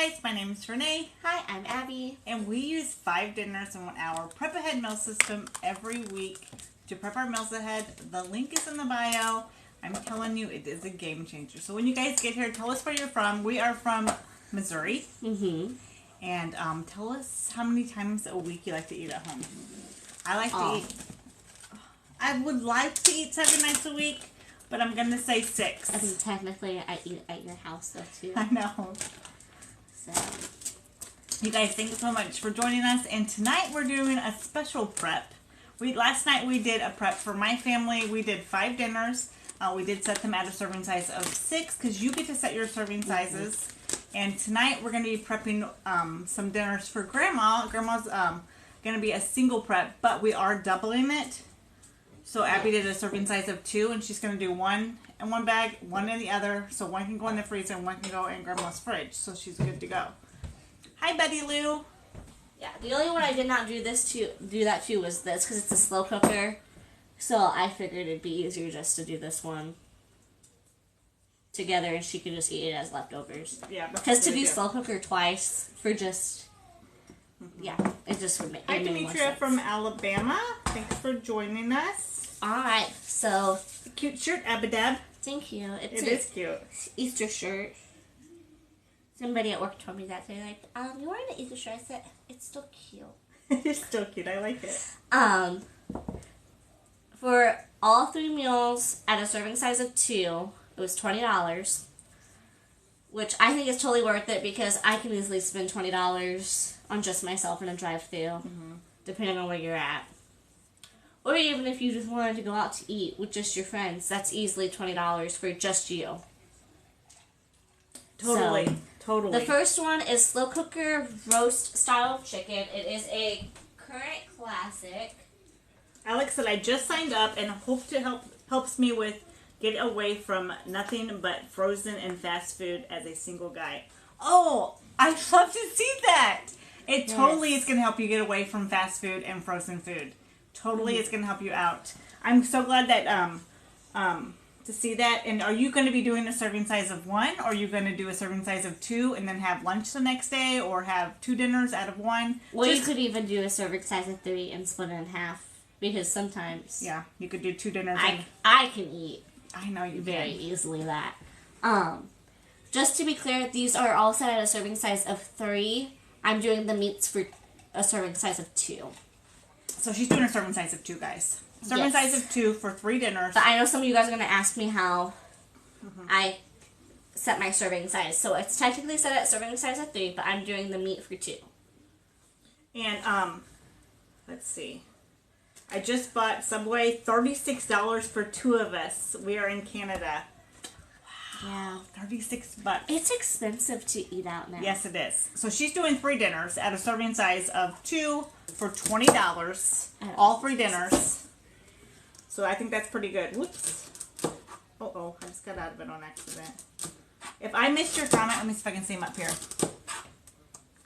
guys, my name is Renee. Hi, I'm Abby. And we use 5 dinners in 1 hour prep ahead meal system every week to prep our meals ahead. The link is in the bio. I'm telling you, it is a game changer. So when you guys get here, tell us where you're from. We are from Missouri. And tell us how many times a week you like to eat at home. I like to eat. I would like to eat 7 nights a week, but I'm going to say 6. I think technically I eat at your house though too. I know. So, you guys, thank you so much for joining us. And tonight we're doing a special prep. Last night we did a prep for my family. We did 5 dinners. We did set them at a serving size of 6 because you get to set your serving sizes. And tonight we're going to be prepping some dinners for Grandma. Grandma's going to be a single prep, but we are doubling it. So Abby did a serving size of 2, and she's going to do 1 in one bag, 1 in the other. So 1 can go in the freezer and 1 can go in Grandma's fridge. So she's good to go. Hi, Betty Lou. yeah, the only one I did not do that to was this because it's a slow cooker. So I figured it'd be easier just to do this one together, and she could just eat it as leftovers. Yeah, because to do slow cooker twice for just it just would make. Hi, Demetria from Alabama. Thanks for joining us. All right, so Cute shirt, Abadab. thank you. It is cute. Easter shirt. Somebody at work told me that. They're like, you're wearing an Easter shirt. I said, it's still cute. It's still cute. I like it. For all 3 meals at a serving size of 2, it was $20, which I think is totally worth it because I can easily spend $20 on just myself in a drive-thru, depending on where you're at. Or even if you just wanted to go out to eat with just your friends, that's easily $20 for just you. Totally. So, totally. the first one is slow cooker roast style chicken. It is a current classic. Alex said I just signed up and hope to helps me with get away from nothing but frozen and fast food as a single guy. Oh, I'd love to see that. It totally is going to help you get away from fast food and frozen food. Totally, it's going to help you out. I'm so glad that to see that. And are you going to be doing a serving size of 1, or are you going to do a serving size of 2 and then have lunch the next day, or have 2 dinners out of 1? Well, you could even do a serving size of 3 and split it in half because sometimes you could do 2 dinners. I can eat. I know you very can. easily that. Just to be clear, these are all set at a serving size of 3. I'm doing the meats for a serving size of 2. So she's doing a serving size of 2, guys. Serving size of 2 for 3 dinners. But I know some of you guys are going to ask me how I set my serving size. So it's technically set at serving size of 3, but I'm doing the meat for 2. And, let's see. I just bought Subway, $36 for 2 of us. We are in Canada. Yeah. $36. It's expensive to eat out now. Yes, it is. So she's doing 3 dinners at a serving size of 2 for $20. All 3 dinners. So I think that's pretty good. Whoops. Uh-oh, I just got out of it on accident. If I missed your comment, let me see if I can see him up here.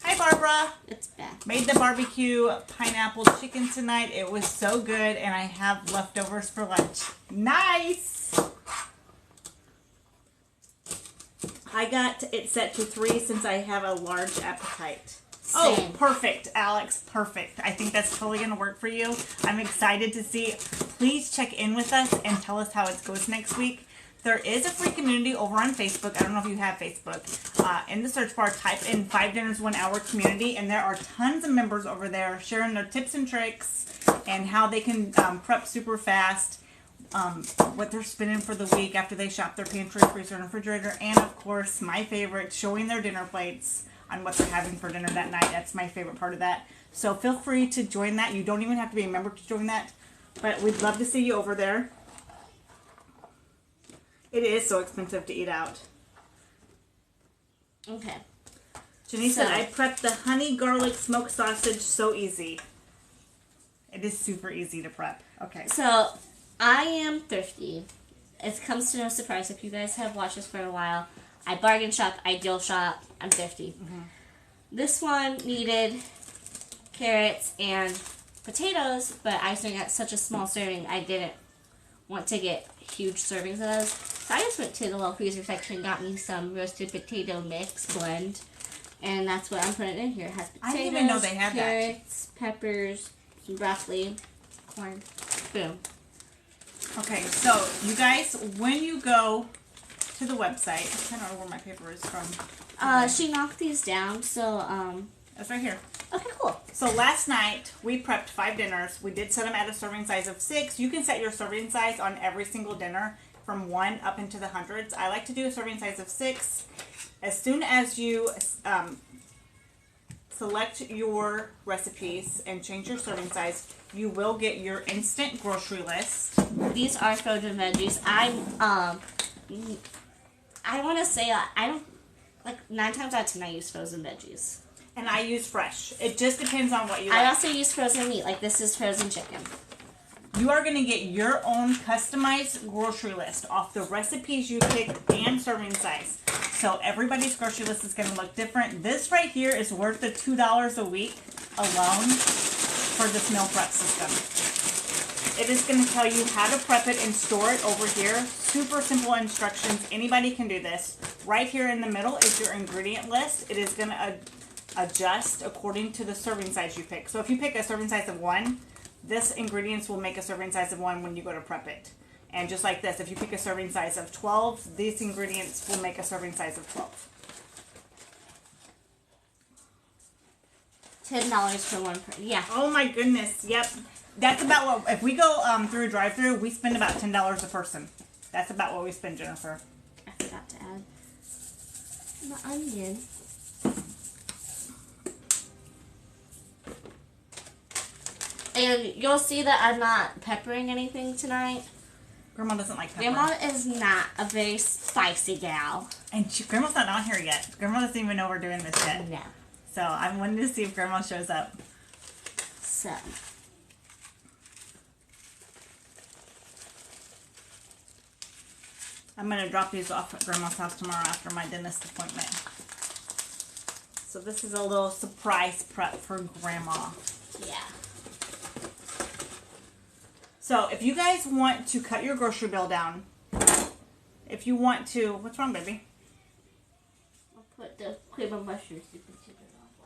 Hi, Barbara. It's back. Made the barbecue pineapple chicken tonight. It was so good, and I have leftovers for lunch. Nice! I got it set to 3 since I have a large appetite. Same. Oh, perfect, Alex. Perfect. I think that's totally going to work for you. I'm excited to see. Please check in with us and tell us how it goes next week. There is a free community over on Facebook. I don't know if you have Facebook. In the search bar, type in 5 Dinners 1 Hour Community, and there are tons of members over there sharing their tips and tricks and how they can prep super fast, what they're spending for the week after they shop their pantry, freezer, and refrigerator, and of course, my favorite, showing their dinner plates on what they're having for dinner that night. That's my favorite part of that. So feel free to join that. You don't even have to be a member to join that, but we'd love to see you over there. It is so expensive to eat out. Okay. Jenny said, I prepped the honey garlic smoked sausage so easy. It is super easy to prep. Okay. So, I am thrifty. It comes to no surprise if you guys have watched this for a while. I bargain shop, I deal shop, I'm thrifty. This one needed carrots and potatoes, but I was doing such a small serving, I didn't want to get huge servings of those. So I just went to the little freezer section and got me some roasted potato mix blend. And that's what I'm putting in here. It has potatoes, I didn't even know they had carrots, peppers, some broccoli, corn. Boom. Okay, so you guys, when you go to the website, I don't know where my paper is from. She knocked these down, so, It's right here. okay, cool. So last night, we prepped 5 dinners. We did set them at a serving size of 6. You can set your serving size on every single dinner from 1 up into the hundreds. I like to do a serving size of 6. As soon as you select your recipes and change your serving size, you will get your instant grocery list. These are frozen veggies. I want to say I don't, like 9 times out of 10 I use frozen veggies. And I use fresh. It just depends on what you like. I also use frozen meat, like this is frozen chicken. You are going to get your own customized grocery list off the recipes you picked and serving size. So everybody's grocery list is going to look different. This right here is worth the $2 a week alone for this meal prep system. It is going to tell you how to prep it and store it over here. Super simple instructions. Anybody can do this. Right here in the middle is your ingredient list. It is going to adjust according to the serving size you pick. So if you pick a serving size of 1, this ingredients will make a serving size of 1 when you go to prep it. And just like this, if you pick a serving size of 12, these ingredients will make a serving size of 12. $10 for one person. Yeah. Oh my goodness, yep. That's about what, if we go through a drive-through, we spend about $10 a person. That's about what we spend, Jennifer. I forgot to add the onion. And you'll see that I'm not peppering anything tonight. Grandma doesn't like pepper. Grandma is not a very spicy gal. And Grandma's not on here yet. Grandma doesn't even know we're doing this yet. No. So I'm wanting to see if Grandma shows up. So. I'm going to drop these off at Grandma's house tomorrow after my dentist appointment. So this is a little surprise prep for Grandma. Yeah. So if you guys want to cut your grocery bill down, if you want to, what's wrong, baby? I'll put the cream of mushrooms.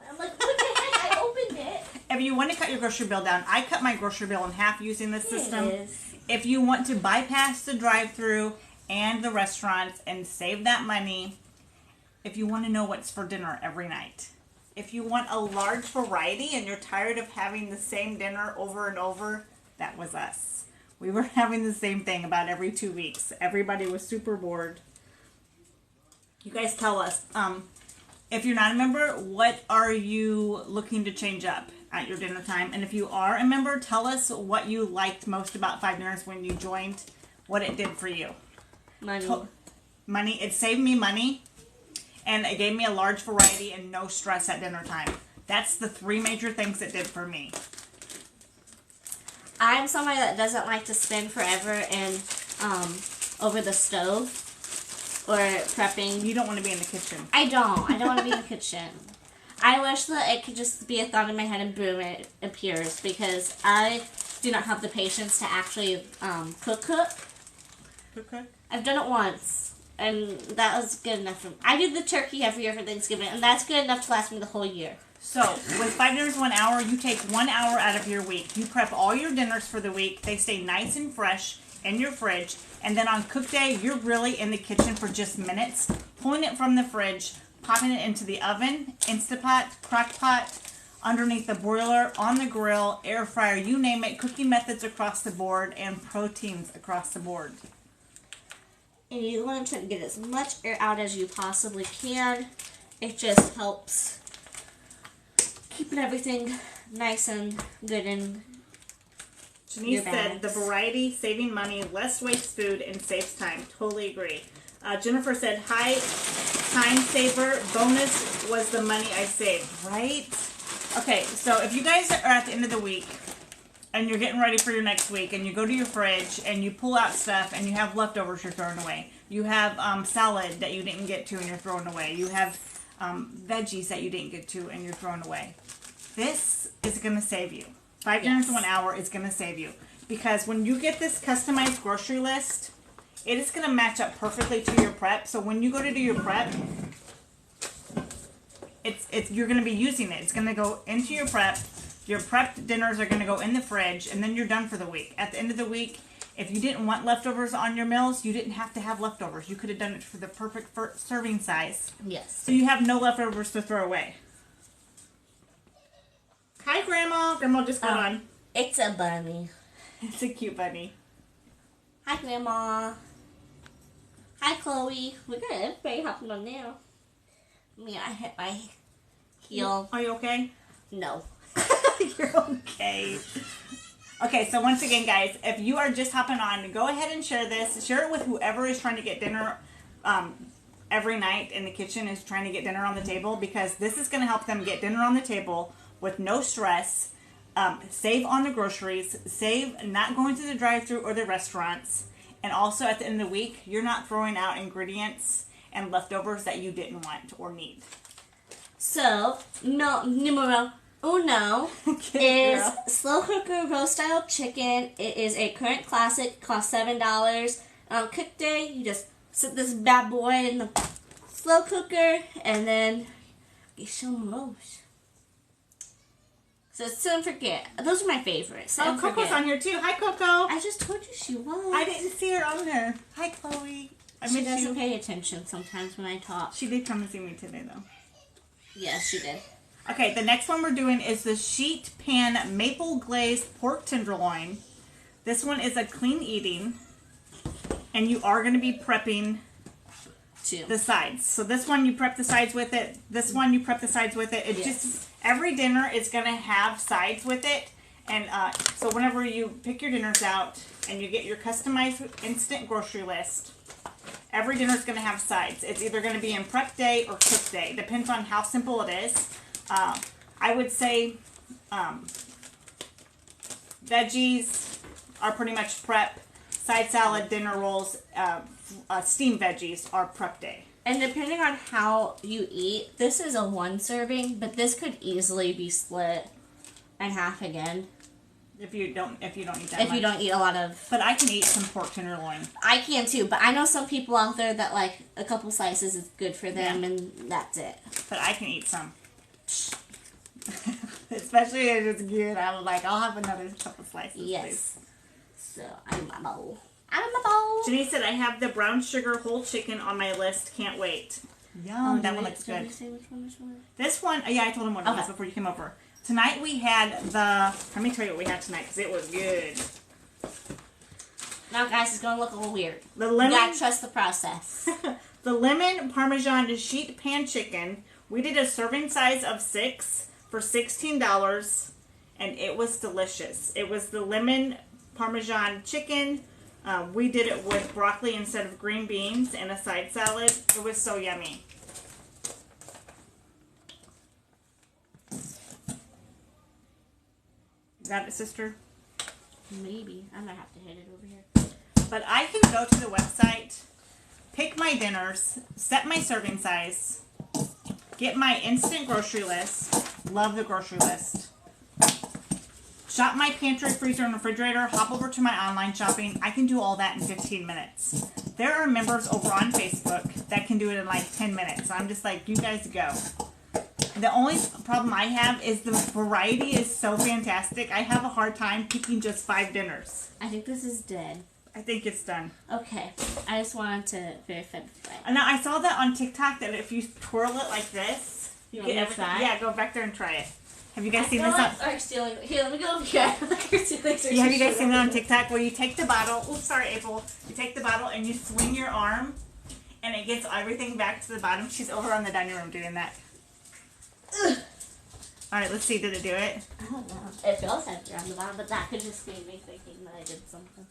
I'm like, what the heck? I opened it. If you want to cut your grocery bill down, I cut my grocery bill in half using this system. It is. If you want to bypass the drive-through and the restaurants and save that money, if you want to know what's for dinner every night, if you want a large variety and you're tired of having the same dinner over and over, that was us. We were having the same thing about every 2 weeks. Everybody was super bored. You guys tell us, if you're not a member, what are you looking to change up at your dinner time? And if you are a member, tell us what you liked most about 5 Dinners when you joined, what it did for you. Money. Money. It saved me money, and it gave me a large variety and no stress at dinner time. That's the 3 major things it did for me. I'm somebody that doesn't like to spend forever in over the stove or prepping. You don't want to be in the kitchen. I don't want to be in the kitchen. I wish that it could just be a thought in my head and boom, it appears, because I do not have the patience to actually cook. Okay. I've done it once, and that was good enough for me. I do the turkey every year for Thanksgiving, and that's good enough to last me the whole year. So, with 5 dinners 1 hour, you take 1 hour out of your week. You prep all your dinners for the week. They stay nice and fresh in your fridge. And then on cook day, you're really in the kitchen for just minutes, pulling it from the fridge, popping it into the oven, Instapot, crock pot, underneath the broiler, on the grill, air fryer, you name it, cooking methods across the board, and proteins across the board. And you want to try to get as much air out as you possibly can. It just helps keeping everything nice and good in Janice said the variety, saving money, less waste food, and saves time. Totally agree. Jennifer said, hi, time saver. Bonus was the money I saved, right? Okay, so if you guys are at the end of the week and you're getting ready for your next week and you go to your fridge and you pull out stuff and you have leftovers you're throwing away. You have salad that you didn't get to and you're throwing away. You have veggies that you didn't get to and you're throwing away. This is going to save you. 5 dinners in 1 hour is going to save you. Because when you get this customized grocery list, it is going to match up perfectly to your prep. So when you go to do your prep, you're going to be using it. It's going to go into your prep. Your prepped dinners are going to go in the fridge, and then you're done for the week. At the end of the week, if you didn't want leftovers on your meals, you didn't have to have leftovers. You could have done it for the perfect serving size. Yes. So you have no leftovers to throw away. Hi, Grandma. Grandma just got on. It's a bunny. It's a cute bunny. Hi, Grandma. Hi, Chloe. We're good. Everybody hopping on now. Me, I hit my heel. Are you okay? No. You're okay. Okay, so once again, guys, if you are just hopping on, go ahead and share this. Share it with whoever is trying to get dinner every night in the kitchen, is trying to get dinner on the table, because this is going to help them get dinner on the table with no stress, save on the groceries, save not going to the drive-thru or the restaurants, and also at the end of the week, you're not throwing out ingredients and leftovers that you didn't want or need. So, numero uno is slow cooker roast style chicken. It is a current classic, costs $7. On cook day, you just sit this bad boy in the slow cooker and then get some roast. So don't forget, those are my favorites. Oh, Coco's on here too. Hi, Coco. I just told you she was. I didn't see her on there. Hi, Chloe. She doesn't pay attention sometimes when I talk. She did come and see me today, though. Yes, she did. Okay, the next one we're doing is the sheet pan maple glazed pork tenderloin. This one is a clean eating, and you are going to be prepping the sides. So this one you prep the sides with it. This one you prep the sides with it. Just every dinner is going to have sides with it, and so whenever you pick your dinners out and you get your customized instant grocery list, every dinner is going to have sides. It's either going to be in prep day or cook day. Depends on how simple it is. I would say veggies are pretty much prep. Side salad, dinner rolls, steamed veggies are prep day. And depending on how you eat, this is a one serving, but this could easily be split in half again. If you don't eat that much. If you don't eat a lot of... But I can eat some pork tenderloin. I can too, but I know some people out there that like a couple slices is good for them, and that's it. But I can eat some. Especially if it's good, I'll have another couple slices. Yes. Please. So, I'm in my bowl. I'm in my bowl. Jenny said, I have the brown sugar whole chicken on my list. Can't wait. Yum. That one looks good. Say which one this was? This one, yeah, I told him what it was before you came over. Tonight we had let me tell you what we had tonight, because it was good. Now, guys, it's going to look a little weird. The lemon, you gotta trust the process. The lemon Parmesan sheet pan chicken. We did a serving size of 6 for $16, and it was delicious. It was the lemon Parmesan chicken. We did it with broccoli instead of green beans and a side salad. It was so yummy. Got it, sister? Maybe. I might have to hit it over here. But I can go to the website, pick my dinners, set my serving size, get my instant grocery list. Love the grocery list. Shop my pantry, freezer, and refrigerator. Hop over to my online shopping. I can do all that in 15 minutes. There are members over on Facebook that can do it in like 10 minutes. I'm just like, you guys go. The only problem I have is the variety is so fantastic. I have a hard time picking just 5 dinners. I think this is dead. I think it's done. Okay. I just wanted to verify. Now, I saw that on TikTok that if you twirl it like this, you get everything. Yeah, go back there and try it. Have you guys seen this? Here, let me go over here. Have you guys seen it on TikTok where you take the bottle? Oops, sorry, April. You take the bottle and you swing your arm, and it gets everything back to the bottom. She's over on the dining room doing that. Ugh. All right, let's see. Did it do it? I don't know. It feels heavier on the bottom, but that could just be me thinking that I did something.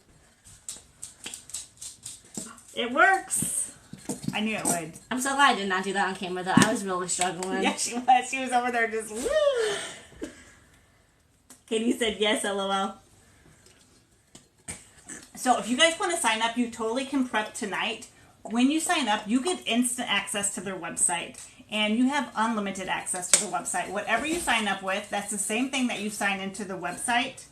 It works. I knew it would. I'm so glad I did not do that on camera, though. I was really struggling. Yeah, she was. She was over there just woo. Katie said yes, LOL. So if you guys want to sign up, you totally can prep tonight. When you sign up, you get instant access to their website. And you have unlimited access to the website. Whatever you sign up with, that's the same thing that you sign into the website.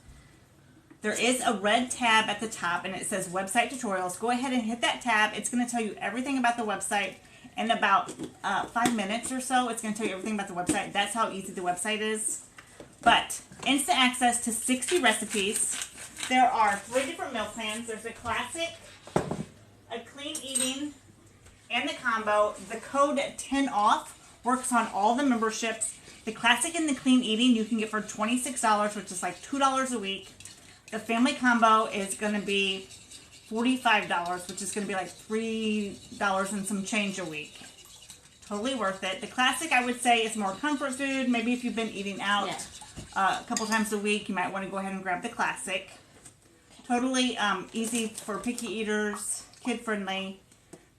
There is a red tab at the top, and it says Website Tutorials. Go ahead and hit that tab. It's going to tell you everything about the website In about 5 minutes or so, it's going to tell you everything about the website. That's how easy the website is. But instant access to 60 recipes. There are 3 different meal plans. There's a classic, a clean eating, and the combo. The code 10OFF works on all the memberships. The classic and the clean eating you can get for $26, which is like $2 a week. The family combo is going to be $45, which is going to be like $3 and some change a week. Totally worth it. The classic, I would say, is more comfort food. Maybe if you've been eating out a couple times a week, you might want to go ahead and grab the classic. Totally easy for picky eaters, kid-friendly.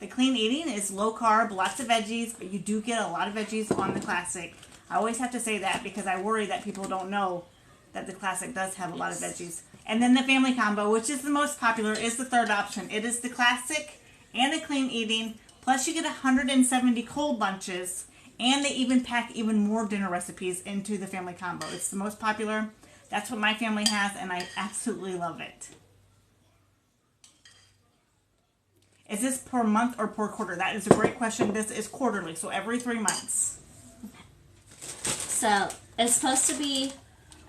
The clean eating is low carb, lots of veggies, but you do get a lot of veggies on the classic. I always have to say that because I worry that people don't know that the classic does have a lot of veggies. And then the family combo, which is the most popular, is the third option. It is the classic and the clean eating, plus you get 170 cold lunches, and they even pack even more dinner recipes into the family combo. It's the most popular. That's what my family has, and I absolutely love it. Is this per month or per quarter? That is a great question. This is quarterly, so every 3 months. So, it's supposed to be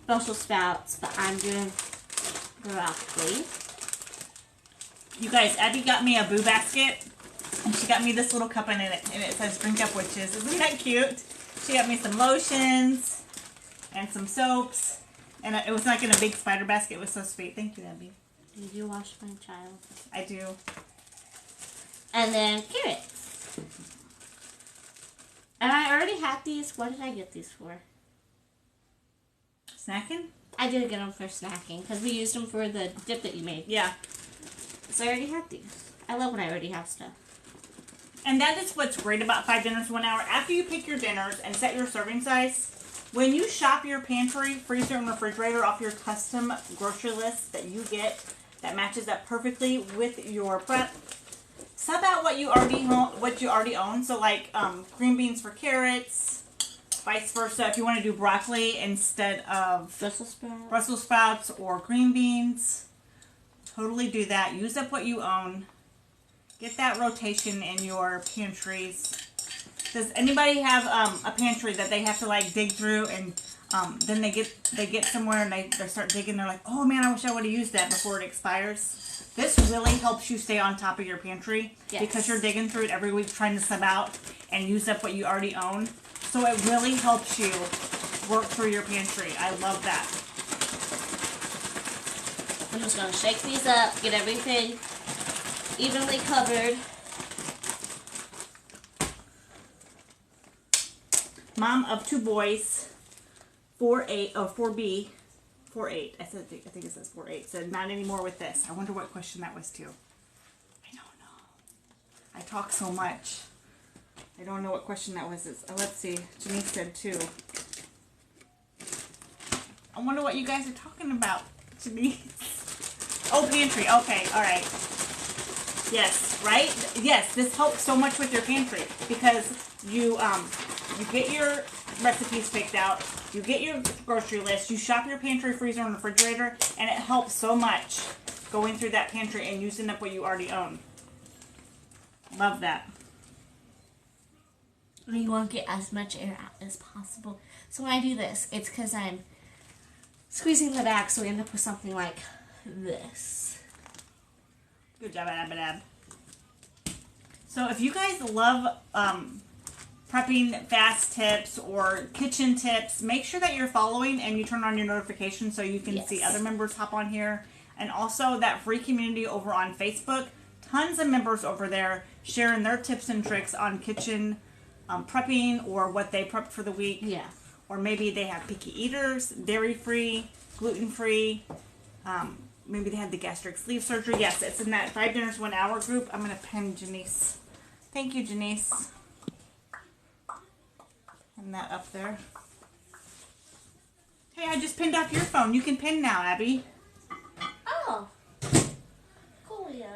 Brussels sprouts, but I'm doing broccoli. You guys, Abby got me a boo basket, and she got me this little cup in it, and it says Drink Up Witches. Isn't that cute? She got me some lotions and some soaps, and it was like in a big spider basket. It was so sweet. Thank you, Abby. Did you wash my child? I do. And then carrots. And I already had these. What did I get these for? Snacking? I did get them for snacking because we used them for the dip that you made. Yeah. So I already had these. I love when I already have stuff. And that is what's great about 5 Dinners 1 Hour. After you pick your dinners and set your serving size, when you shop your pantry, freezer, and refrigerator off your custom grocery list that you get that matches up perfectly with your prep, sub out what you already own. So like green beans for carrots, vice versa. If you want to do broccoli instead of Brussels sprouts or green beans, totally do that. Use up what you own. Get that rotation in your pantries. Does anybody have a pantry that they have to like dig through, and then they get somewhere and they start digging? They're like, oh man, I wish I would have used that before it expires. This really helps you stay on top of your pantry because you're digging through it every week trying to sub out and use up what you already own. So it really helps you work through your pantry. I love that. I'm just going to shake these up, get everything evenly covered. Mom of 2 boys, 4'8", or 4B, 4'8". I think it says 4'8". Said not anymore with this. I wonder what question that was to. I don't know. I talk so much. I don't know what question that was. Let's see. Janice said 2. I wonder what you guys are talking about, Janice. Oh, pantry. Okay. All right. Yes. Right. Yes. This helps so much with your pantry because you get your recipes picked out, you get your grocery list, you shop your pantry, freezer, and refrigerator, and it helps so much going through that pantry and using up what you already own. Love that. You want to get as much air out as possible. So when I do this, it's because I'm squeezing the back, so we end up with something like this. Good job, Abadab. So if you guys love prepping fast tips or kitchen tips, make sure that you're following and you turn on your notifications so you can see other members hop on here. And also that free community over on Facebook. Tons of members over there sharing their tips and tricks on kitchen prepping or what they prepped for the week. Yeah. Or maybe they have picky eaters, dairy-free, gluten-free. Maybe they had the gastric sleeve surgery. Yes, it's in that 5 Dinners 1 Hour group. I'm going to pin Janice. Thank you, Janice. And that up there. Hey, I just pinned off your phone. You can pin now, Abby. Oh. Coolio.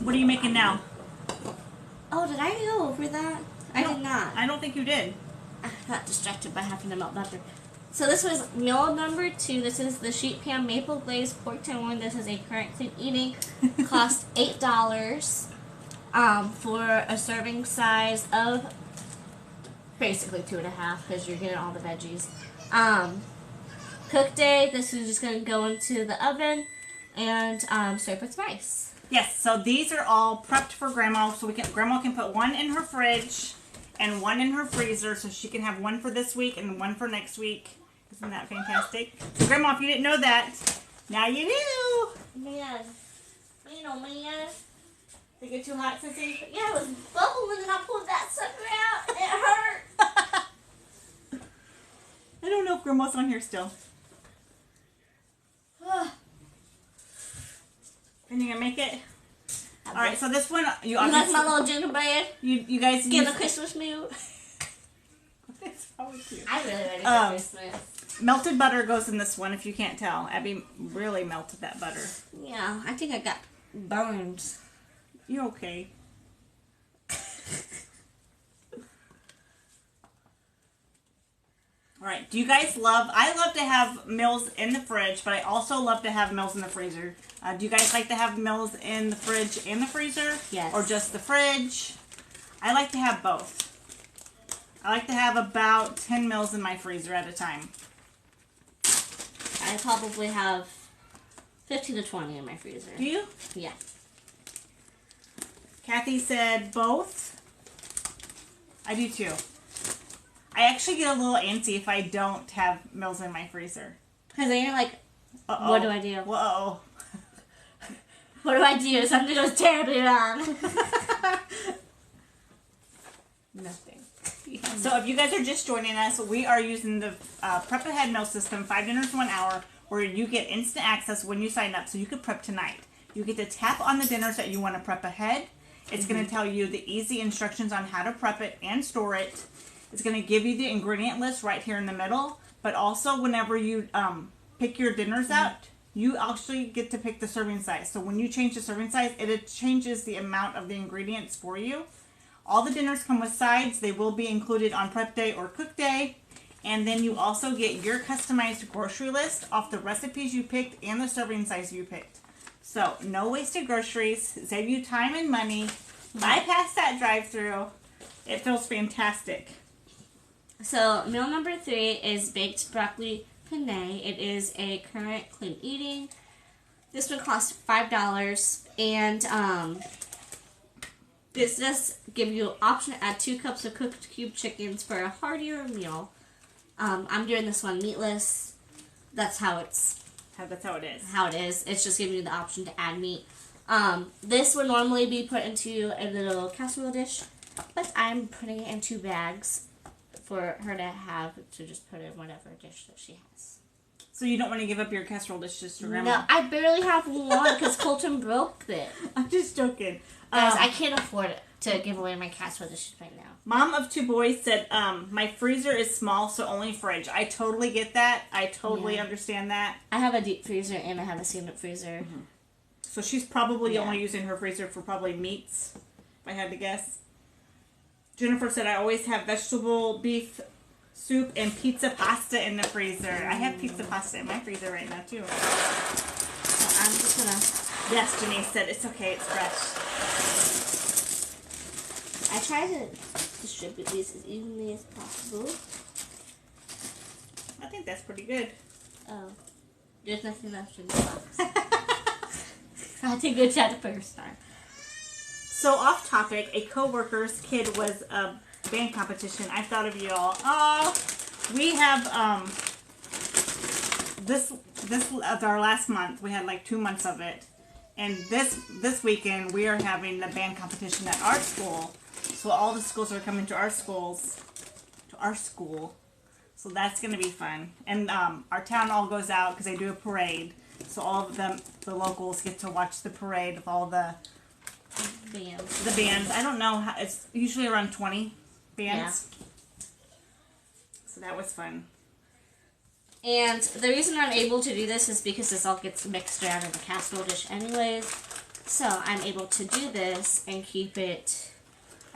What are you making now? Oh, did I go over that? I did not. I don't think you did. I got distracted by having to melt butter. So this was meal number 2. This is the sheet pan maple glazed pork tenderloin. This is a current clean eating. Cost $8 for a serving size of basically 2.5 because you're getting all the veggies. Cook day. This is just going to go into the oven and serve with rice. Yes, so these are all prepped for Grandma, so Grandma can put one in her fridge and one in her freezer, so she can have one for this week and one for next week. Isn't that fantastic? So Grandma, if you didn't know that, now you do. Man, you know, man. Did it get too hot since yeah, it was bubbling and I pulled that sucker out. It hurt. I don't know if Grandma's on here still. And you gonna make it? Alright, so this one, you like my little gingerbread? You guys get a Christmas mood? It's probably cute. I really ready for Christmas. Melted butter goes in this one, if you can't tell. Abby really melted that butter. Yeah, I think I got burns. You're okay. Alright, do you guys I love to have meals in the fridge, but I also love to have meals in the freezer. Do you guys like to have meals in the fridge and the freezer? Yes. Or just the fridge? I like to have both. I like to have about 10 meals in my freezer at a time. I probably have 15 to 20 in my freezer. Do you? Yeah. Kathy said both. I do too. I actually get a little antsy if I don't have meals in my freezer. Because then you're like, what do I do? Whoa. What do I do? Something goes terribly wrong. Nothing. Yeah. So if you guys are just joining us, we are using the Prep Ahead meal system, 5 dinners, 1 hour, where you get instant access when you sign up, so you could prep tonight. You get to tap on the dinners that you want to prep ahead. It's going to tell you the easy instructions on how to prep it and store it. It's going to give you the ingredient list right here in the middle, but also whenever you pick your dinners out, you actually get to pick the serving size. So when you change the serving size, it changes the amount of the ingredients for you. All the dinners come with sides. They will be included on prep day or cook day. And then you also get your customized grocery list off the recipes you picked and the serving size you picked. So no wasted groceries, save you time and money, bypass that drive-through. It feels fantastic. So meal number 3 is baked broccoli penne. It is a current clean eating. This one costs $5, and this does give you an option to add 2 cups of cooked cube chickens for a heartier meal. I'm doing this one meatless. That's how it is. How it is. It's just giving you the option to add meat. This would normally be put into a little casserole dish, but I'm putting it in 2 bags for her to have to just put in whatever dish that she has. So you don't want to give up your casserole dishes to Grandma? No, I barely have one because Colton broke it. I'm just joking. Guys, I can't afford it to give away my casserole dishes right now. Mom of 2 boys said, my freezer is small, so only fridge. I totally get that. I totally understand that. I have a deep freezer and I have a sealed-up freezer. Mm-hmm. So she's probably only using her freezer for probably meats, if I had to guess. Jennifer said, I always have vegetable, beef, soup, and pizza pasta in the freezer. I have pizza pasta in my freezer right now, too. So I'm just gonna... Yes, Janice said, it's okay, it's fresh. I try to distribute these as evenly as possible. I think that's pretty good. Oh. There's nothing left in the box. I did a good job the first time. So off topic, a coworker's kid was a band competition. I thought of you all. Oh, we have this our last month. We had like 2 months of it, and this weekend we are having the band competition at our school. So all the schools are coming to our school. So that's gonna be fun. And our town all goes out because they do a parade. So all of them, the locals, get to watch the parade of all the bands. I don't know how, it's usually around 20 bands. Yeah. So that was fun. And the reason I'm able to do this is because this all gets mixed around in the casserole dish anyways. So I'm able to do this and keep it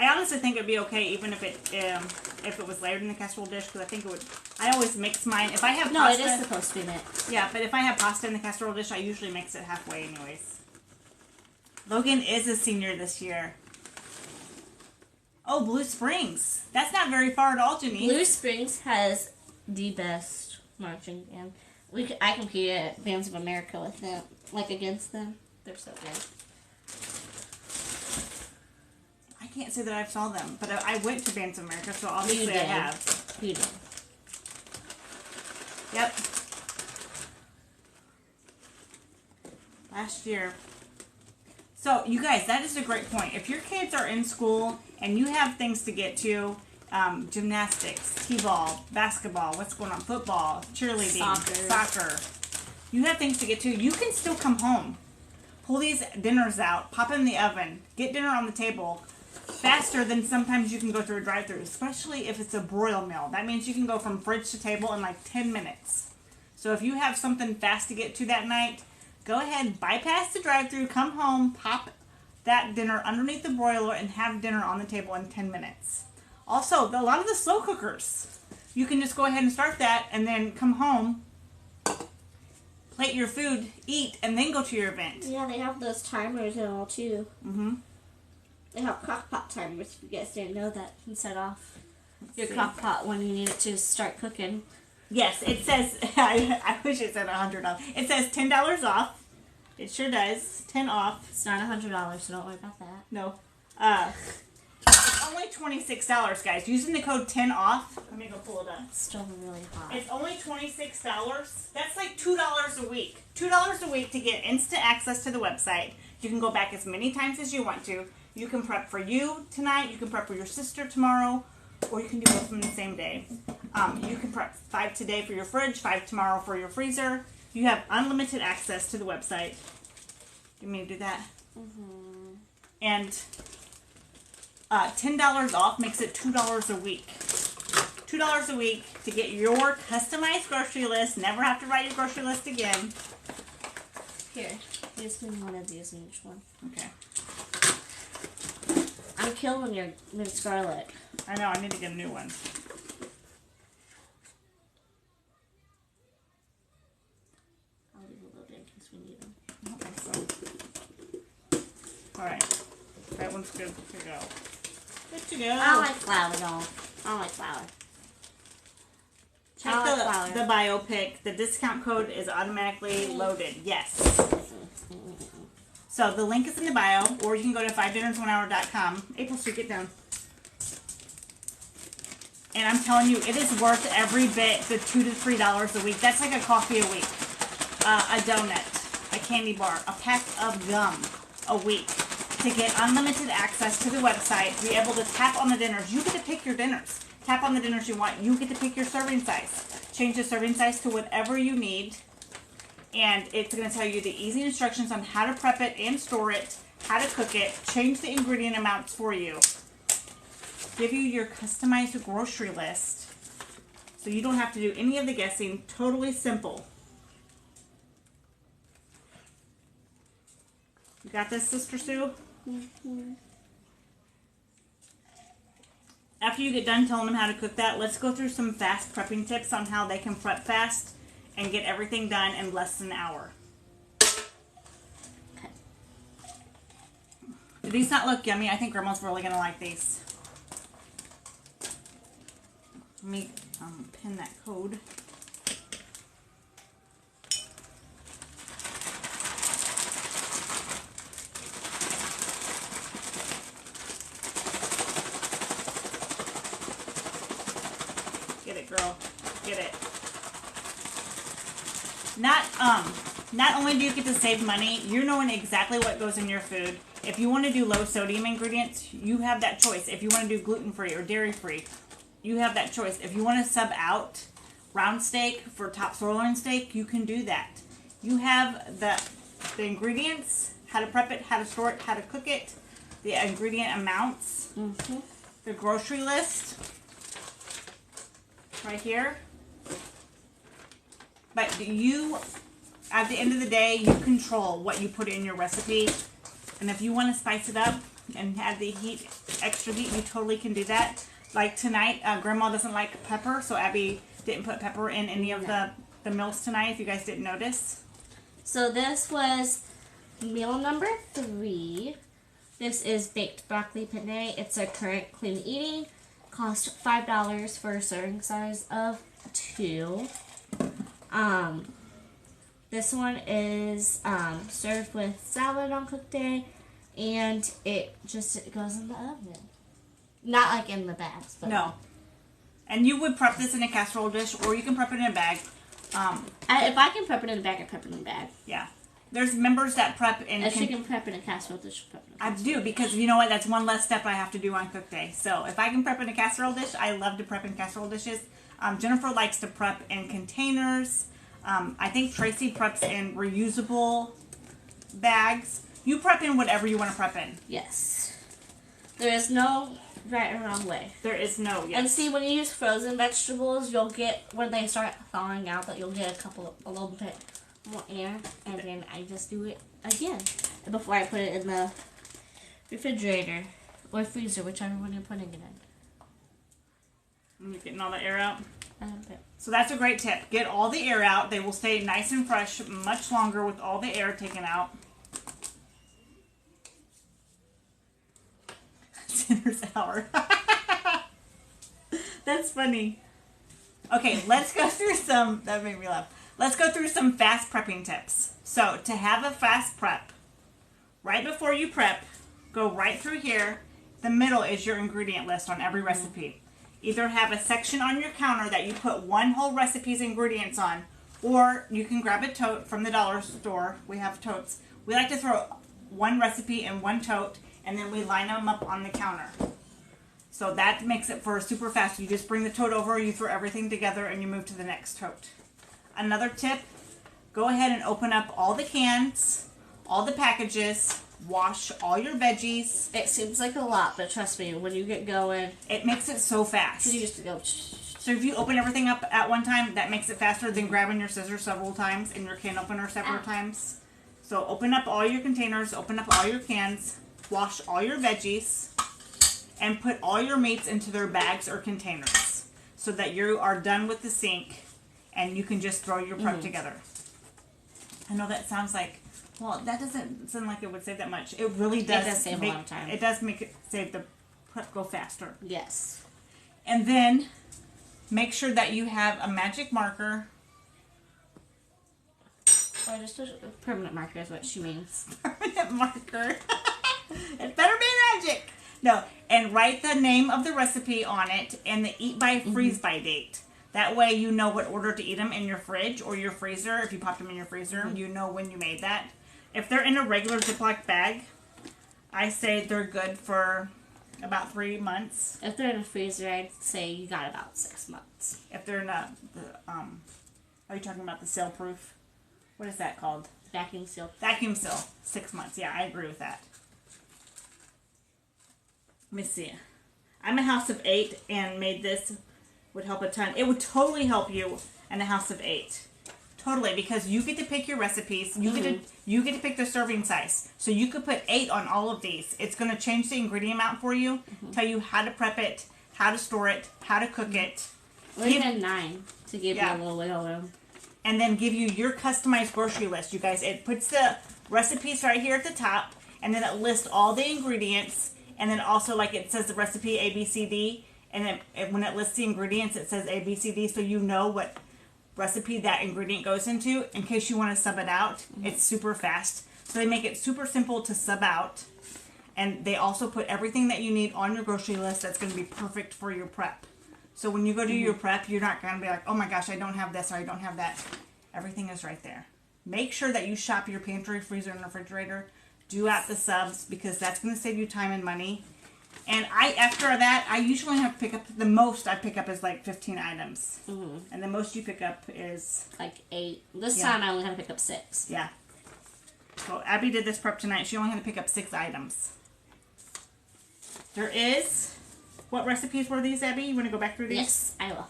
I honestly think it'd be okay even if it was layered in the casserole dish, because I think it would. I always mix mine. If I have pasta, it is supposed to be mixed. Yeah, but if I have pasta in the casserole dish, I usually mix it halfway anyways. Logan is a senior this year. Oh, Blue Springs. That's not very far at all, Janice. Blue Springs has the best marching band. I competed at Bands of America with them, like against them. They're so good. I can't say that I saw them, but I went to Bands of America, so obviously I have. You did. Yep. Last year. So, you guys, that is a great point. If your kids are in school and you have things to get to, gymnastics, t-ball, basketball, what's going on, football, cheerleading, soccer, you have things to get to, you can still come home. Pull these dinners out, pop in the oven, get dinner on the table faster than sometimes you can go through a drive-thru, especially if it's a broil meal. That means you can go from fridge to table in like 10 minutes. So if you have something fast to get to that night, go ahead, bypass the drive-thru, come home, pop that dinner underneath the broiler, and have dinner on the table in 10 minutes. Also, a lot of the slow cookers, you can just go ahead and start that and then come home, plate your food, eat, and then go to your event. Yeah, they have those timers and all too. Mm-hmm. They have crock-pot timers, if you guys didn't know that, and set off your crock-pot when you need it to start cooking. Yes, it says, I wish it said $100. It says $10 off. It sure does. 10 off. It's not $100, so don't worry about that. No. It's only $26, guys. Using the code 10 off. Let me go pull it up. It's still really hot. It's only $26. That's like $2 a week. $2 a week to get instant access to the website. You can go back as many times as you want to. You can prep for you tonight. You can prep for your sister tomorrow. Or you can do both of them the same day. You can prep 5 today for your fridge, 5 tomorrow for your freezer. You have unlimited access to the website. You mean to do that? Mm-hmm. And $10 off makes it $2 a week. $2 a week to get your customized grocery list. Never have to write your grocery list again. Here, use me one of these in each one. Okay. I'm killing your minced garlic. I know, I need to get a new one. I'll leave a little bit in case we need them. I don't think so. Alright. That one's good to go. Good to go. I don't like flour, though. I don't like flour. Check the bio pic. The discount code is automatically loaded. Yes. So the link is in the bio, or you can go to 5dinnersonehour.com. April Street, get down. And I'm telling you, it is worth every bit, the $2 to $3 a week. That's like a coffee a week, a donut, a candy bar, a pack of gum a week to get unlimited access to the website, be able to tap on the dinners. You get to pick your dinners. Tap on the dinners you want. You get to pick your serving size. Change the serving size to whatever you need. And it's going to tell you the easy instructions on how to prep it and store it, how to cook it, change the ingredient amounts for you. Give you your customized grocery list so you don't have to do any of the guessing. Totally simple. You got this, Sister Sue? Mm-hmm. After you get done telling them how to cook that, let's go through some fast prepping tips on how they can prep fast and get everything done in less than an hour. Okay. Do these not look yummy? I think Grandma's really going to like these. Let me pin that code. Get it, girl. Get it. Not only do you get to save money, you're knowing exactly what goes in your food. If you want to do low sodium ingredients, you have that choice. If you want to do gluten-free or dairy-free, you have that choice. If you want to sub out round steak for top sirloin steak, you can do that. You have the ingredients, how to prep it, how to store it, how to cook it, the ingredient amounts, the grocery list, right here. But you, at the end of the day, you control what you put in your recipe. And if you want to spice it up and have the heat extra heat, you totally can do that. Like tonight, Grandma doesn't like pepper, so Abby didn't put pepper in any of the meals tonight, if you guys didn't notice. So this was meal number 3. This is baked broccoli penne. It's a current clean eating. Cost $5 for a serving size of 2. This one is served with salad on cooked day, and it goes in the oven. Not like in the bags, but no. And you would prep this in a casserole dish, or you can prep it in a bag. if I can prep it in a bag, I prep it in a bag. Yeah. There's members that prep in... If she can prep in a casserole dish, prep in a casserole I do, because you know what? That's one less step I have to do on cook day. So if I can prep in a casserole dish, I love to prep in casserole dishes. Jennifer likes to prep in containers. I think Tracy preps in reusable bags. You prep in whatever you want to prep in. Yes. There is no right or wrong way. There is no, yes. And see, when you use frozen vegetables, you'll get, when they start thawing out, that you'll get a little bit more air, and then I just do it again before I put it in the refrigerator or freezer, whichever one you're putting it in. And you're getting all the air out. Okay. So that's a great tip. Get all the air out. They will stay nice and fresh much longer with all the air taken out. Dinner's hour. That's funny. Okay, let's go through some, that made me laugh. Let's go through some fast prepping tips. So to have a fast prep, right before you prep, go right through here. The middle is your ingredient list on every recipe. Either have a section on your counter that you put one whole recipe's ingredients on, or you can grab a tote from the dollar store. We have totes. We like to throw one recipe in one tote, and then we line them up on the counter. So that makes it for super fast. You just bring the tote over, you throw everything together, and you move to the next tote. Another tip, go ahead and open up all the cans, all the packages, wash all your veggies. It seems like a lot, but trust me, when you get going, it makes it so fast. You just go. So if you open everything up at one time, that makes it faster than grabbing your scissors several times and your can opener several times. So open up all your containers, open up all your cans, wash all your veggies, and put all your meats into their bags or containers so that you are done with the sink and you can just throw your prep together. I know that sounds like, well, that doesn't sound like it would save that much. It really does. It does save a lot of time. It does make it save the prep go faster. Yes. And then make sure that you have a magic marker. Or just a permanent marker is what she means. Permanent marker. It better be magic. No, and write the name of the recipe on it and the eat by freeze by date. That way you know what order to eat them in your fridge or your freezer. If you popped them in your freezer, you know when you made that. If they're in a regular Ziploc bag, I say they're good for about 3 months. If they're in a freezer, I'd say you got about 6 months. If they're in a, are you talking about the seal proof? What is that called? Vacuum seal. Vacuum seal. 6 months. Yeah, I agree with that. Let me see. I'm a house of 8 and made this. Would help a ton. It would totally help you in a house of 8. Totally, because you get to pick your recipes. You get to pick the serving size. So you could put 8 on all of these. It's going to change the ingredient amount for you, tell you how to prep it, how to store it, how to cook it. Or even 9 to give you a little wiggle room. And then give you your customized grocery list, you guys. It puts the recipes right here at the top, and then it lists all the ingredients, and then also like it says the recipe A, B, C, D. And then when it lists the ingredients, it says A, B, C, D, so you know what recipe that ingredient goes into in case you want to sub it out. It's super fast. So they make it super simple to sub out. And they also put everything that you need on your grocery list that's going to be perfect for your prep. So when you go do your prep, you're not going to be like, oh my gosh, I don't have this or I don't have that. Everything is right there. Make sure that you shop your pantry, freezer, and refrigerator. Do out the subs because that's going to save you time and money. And after that, I usually have to pick up, the most I pick up is like 15 items. And the most you pick up is? Like 8. This time I only had to pick up 6. Yeah. So Abby did this prep tonight. She only had to pick up 6 items. There is, what recipes were these, Abby? You want to go back through these? Yes, I will.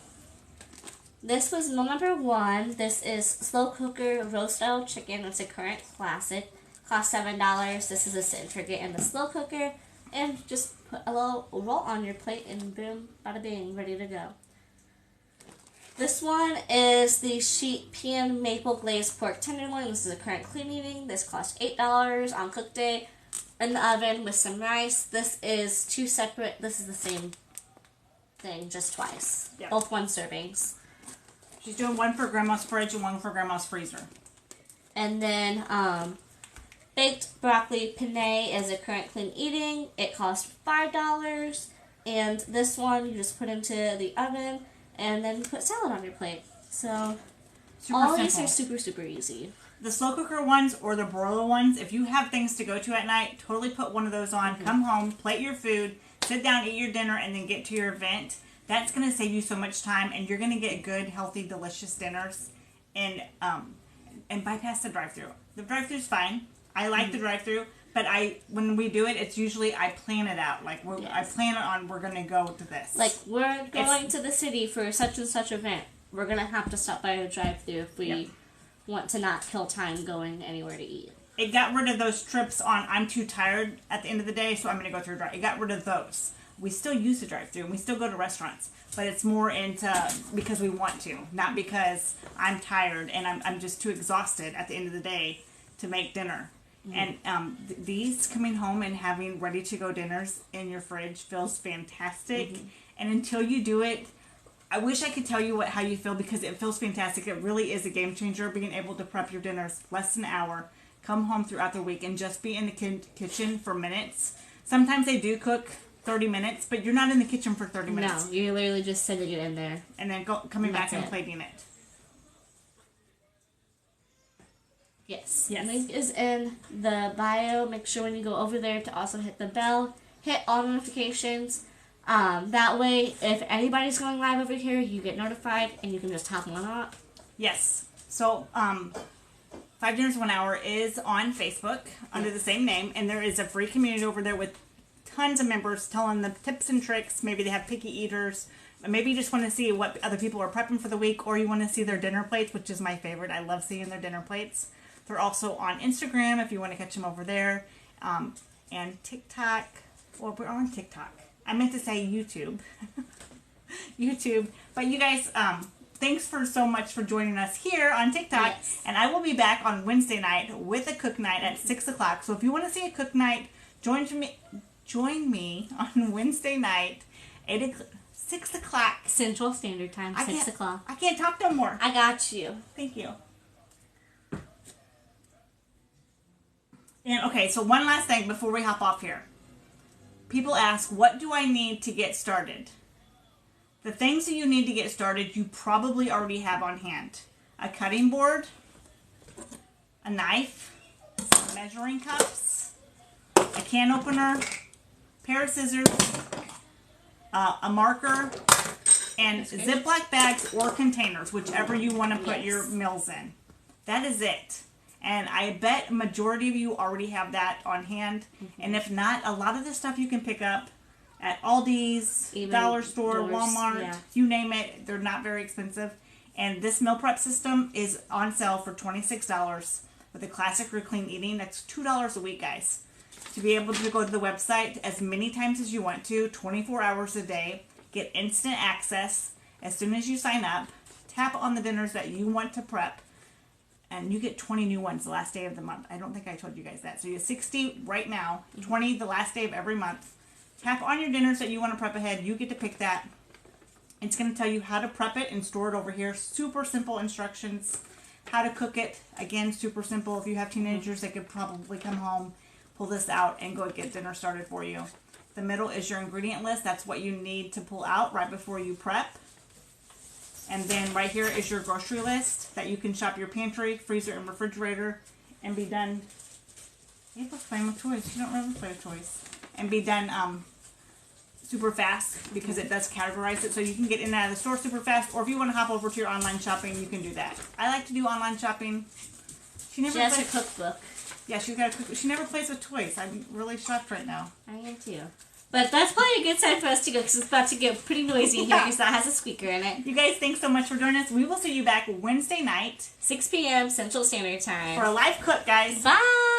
This was meal number 1. This is slow cooker roast style chicken. It's a current classic. Cost $7. This is a sit and forget in the slow cooker. And just put a little roll on your plate and boom, bada bing, ready to go. This one is the sheet pan maple glazed pork tenderloin. This is a current clean eating. This costs $8 on cook day in the oven with some rice. This is two separate. This is the same thing, just twice. Yep. Both one servings. She's doing one for Grandma's fridge and one for Grandma's freezer. And then baked broccoli penne is a current clean eating. It costs $5. And this one you just put into the oven and then put salad on your plate. So all these are super, super easy. The slow cooker ones or the broiler ones, if you have things to go to at night, totally put one of those on. Mm-hmm. Come home, plate your food, sit down, eat your dinner, and then get to your event. That's going to save you so much time, and you're going to get good, healthy, delicious dinners and bypass the drive-thru. The drive-thru is fine. I like the drive-thru, but when we do it, it's usually I plan it out. Like I plan it on we're going to go to this. Like we're going to the city for such and such event. We're going to have to stop by a drive-thru if we want to not kill time going anywhere to eat. It got rid of those trips on I'm too tired at the end of the day, so I'm going to go through a drive. It got rid of those. We still use the drive-thru and we still go to restaurants, but it's more into because we want to, not because I'm tired and I'm just too exhausted at the end of the day to make dinner. Mm-hmm. And these coming home and having ready-to-go dinners in your fridge feels fantastic. Mm-hmm. And until you do it, I wish I could tell you how you feel because it feels fantastic. It really is a game changer being able to prep your dinners less than an hour, come home throughout the week, and just be in the kitchen for minutes. Sometimes they do cook 30 minutes, but you're not in the kitchen for 30 minutes. No, you're literally just sitting it in there. And then coming back and plating it. Yes. Link is in the bio. Make sure when you go over there to also hit the bell, hit all notifications. That way, if anybody's going live over here, you get notified and you can just hop on up. Yes. So, 5 Dinners 1 Hour is on Facebook under the same name, and there is a free community over there with tons of members telling them tips and tricks. Maybe they have picky eaters. Maybe you just want to see what other people are prepping for the week, or you want to see their dinner plates, which is my favorite. I love seeing their dinner plates. They're also on Instagram if you want to catch them over there. And TikTok. Well, we're on TikTok. I meant to say YouTube. YouTube. But you guys, thanks so much for joining us here on TikTok. Yes. And I will be back on Wednesday night with a cook night at 6 o'clock. So if you want to see a cook night, join me on Wednesday night, 6 o'clock. Central Standard Time, 6 o'clock. I can't talk no more. I got you. Thank you. And okay, so one last thing before we hop off here. People ask, what do I need to get started? The things that you need to get started, you probably already have on hand. A cutting board, a knife, some measuring cups, a can opener, pair of scissors, a marker, and Ziploc bags or containers, whichever you want to put your meals in. That is it. And I bet a majority of you already have that on hand. Mm-hmm. And if not, a lot of the stuff you can pick up at Aldi's, even Dollar Store, Walmart, you name it. They're not very expensive. And this meal prep system is on sale for $26 with a classic or clean eating. That's $2 a week, guys. To be able to go to the website as many times as you want to, 24 hours a day, get instant access as soon as you sign up, tap on the dinners that you want to prep, and you get 20 new ones the last day of the month. I don't think I told you guys that. So you have 60 right now, 20 the last day of every month. Tap on your dinners that you want to prep ahead. You get to pick that. It's going to tell you how to prep it and store it over here. Super simple instructions. How to cook it. Again, super simple. If you have teenagers, they could probably come home, pull this out, and go get dinner started for you. The middle is your ingredient list. That's what you need to pull out right before you prep. And then right here is your grocery list that you can shop your pantry, freezer, and refrigerator and be done. April's playing with toys. You don't really play with toys. And be done super fast because it does categorize it. So you can get in and out of the store super fast. Or if you want to hop over to your online shopping, you can do that. I like to do online shopping. She has a cookbook. Yeah, she's got a cookbook. She never plays with toys. I'm really shocked right now. I am too. But that's probably a good time for us to go because it's about to get pretty noisy in here because that has a squeaker in it. You guys, thanks so much for joining us. We will see you back Wednesday night. 6 p.m. Central Standard Time. For a live cook, guys. Bye!